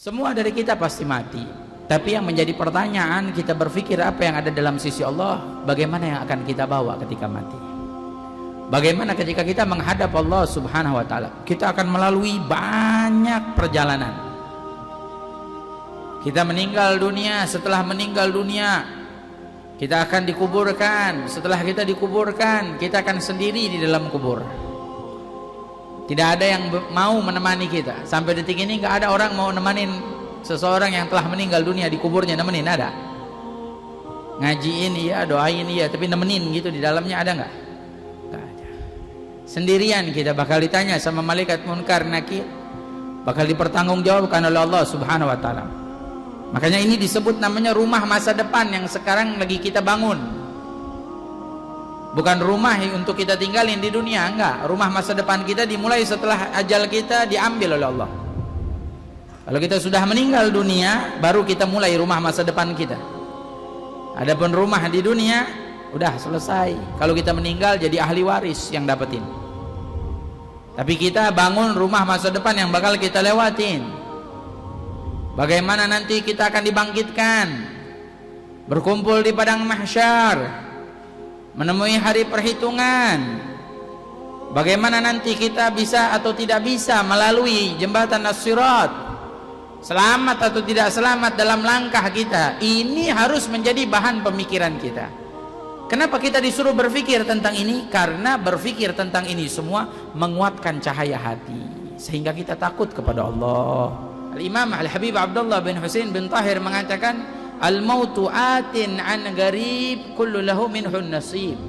Semua dari kita pasti mati. Tapi yang menjadi pertanyaan, kita berpikir apa yang ada dalam sisi Allah, bagaimana yang akan kita bawa ketika mati. Bagaimana ketika kita menghadap Allah Subhanahu wa ta'ala. Kita akan melalui banyak perjalanan. Kita meninggal dunia, setelah meninggal dunia kita akan dikuburkan. Setelah kita dikuburkan, kita akan sendiri di dalam kubur. Tidak ada yang mau menemani kita. Sampai detik ini nggak ada orang mau nemanin seseorang yang telah meninggal dunia di kuburnya. Nemenin ada? Ngajiin iya, doain iya, tapi nemenin gitu di dalamnya ada nggak? Nggak ada. Sendirian kita bakal ditanya sama malaikat munkar nakir, bakal dipertanggungjawabkan oleh Allah Subhanahu wa ta'ala. Makanya ini disebut namanya rumah masa depan yang sekarang lagi kita bangun. Bukan rumah untuk kita tinggalin di dunia, enggak. Rumah masa depan kita dimulai setelah ajal kita diambil oleh Allah. Kalau kita sudah meninggal dunia, baru kita mulai rumah masa depan kita. Adapun rumah di dunia udah selesai. Kalau kita meninggal jadi ahli waris yang dapetin. Tapi kita bangun rumah masa depan yang bakal kita lewatin. Bagaimana nanti kita akan dibangkitkan, berkumpul di padang mahsyar, menemui hari perhitungan. Bagaimana nanti kita bisa atau tidak bisa melalui jembatan as-sirat, selamat atau tidak selamat dalam langkah kita. Ini harus menjadi bahan pemikiran kita. Kenapa kita disuruh berpikir tentang ini? Karena berpikir tentang ini semua menguatkan cahaya hati, sehingga kita takut kepada Allah. Al-Imam Al-Habib Abdullah bin Husain bin Tahir mengatakan, al-mautu atin an garib kullu lahu minhun nasib.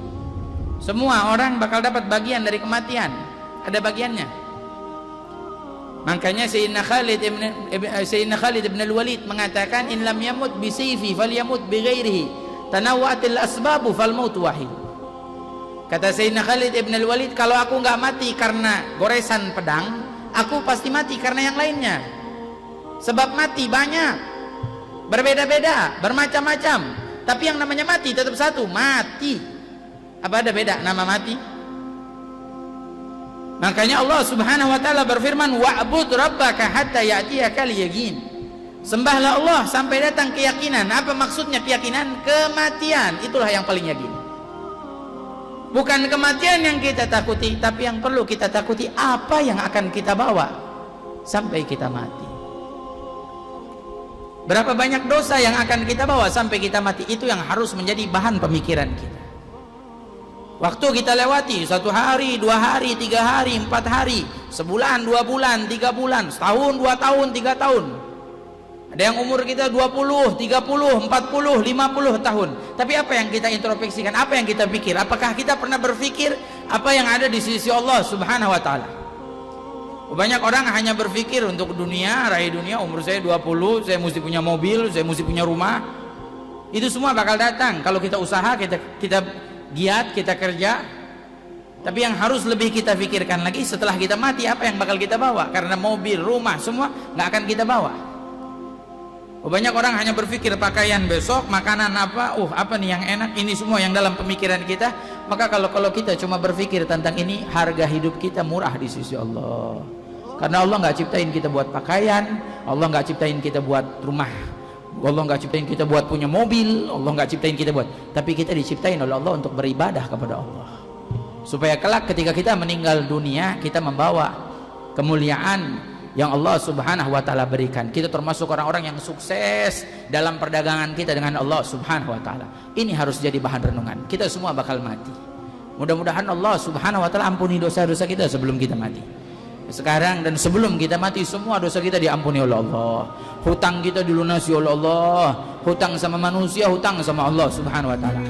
Semua orang bakal dapat bagian dari kematian, ada bagiannya. Makanya Sayyidina Khalid ibn al-Walid mengatakan, in lam yamut bi sayfi falyamut bi ghairihi tanawwa'atil asbabu fal mautu wahid. Kata Sayyidina Khalid ibn al-Walid, kalau aku nggak mati karena goresan pedang, aku pasti mati karena yang lainnya. Sebab mati banyak, berbeda-beda, bermacam-macam, tapi yang namanya mati tetap satu, mati. Apa ada beda nama mati? Makanya Allah Subhanahu wa ta'ala berfirman, wa'bud rabbaka hatta ya'tiyakal yaqin. Sembahlah Allah sampai datang keyakinan. Apa maksudnya keyakinan? Kematian, itulah yang paling yakin. Bukan kematian yang kita takuti, tapi yang perlu kita takuti apa yang akan kita bawa sampai kita mati. Berapa banyak dosa yang akan kita bawa sampai kita mati, itu yang harus menjadi bahan pemikiran kita. Waktu kita lewati 1 hari, 2 hari, 3 hari, 4 hari, sebulan, 2 bulan, 3 bulan, setahun, 2 tahun, 3 tahun. Ada yang umur kita 20, 30, 40, 50 tahun. Tapi apa yang kita introspeksikan? Apa yang kita pikir? Apakah kita pernah berpikir apa yang ada di sisi Allah Subhanahu wa ta'ala? Banyak orang hanya berpikir untuk dunia, raih dunia, umur saya 20, saya mesti punya mobil, saya mesti punya rumah. Itu semua bakal datang kalau kita usaha, kita giat, kita kerja. Tapi yang harus lebih kita pikirkan lagi, setelah kita mati apa yang bakal kita bawa. Karena mobil, rumah, semua nggak akan kita bawa. Banyak orang hanya berpikir pakaian besok, makanan apa, apa nih yang enak, ini semua yang dalam pemikiran kita. Maka kalau kita cuma berpikir tentang ini, harga hidup kita murah di sisi Allah. Karena Allah nggak ciptain kita buat pakaian, Allah nggak ciptain kita buat rumah, Allah nggak ciptain kita buat punya mobil, Allah nggak ciptain kita buat, tapi kita diciptain oleh Allah untuk beribadah kepada Allah, supaya kelak ketika kita meninggal dunia, kita membawa kemuliaan yang Allah Subhanahu wa ta'ala berikan. Kita termasuk orang-orang yang sukses dalam perdagangan kita dengan Allah Subhanahu wa ta'ala. Ini harus jadi bahan renungan. Kita semua bakal mati. Mudah-mudahan Allah Subhanahu wa ta'ala ampuni dosa-dosa kita sebelum kita mati. Sekarang dan sebelum kita mati, semua dosa kita diampuni oleh Allah. Hutang kita dilunasi oleh Allah. Hutang sama manusia, hutang sama Allah Subhanahu wa ta'ala.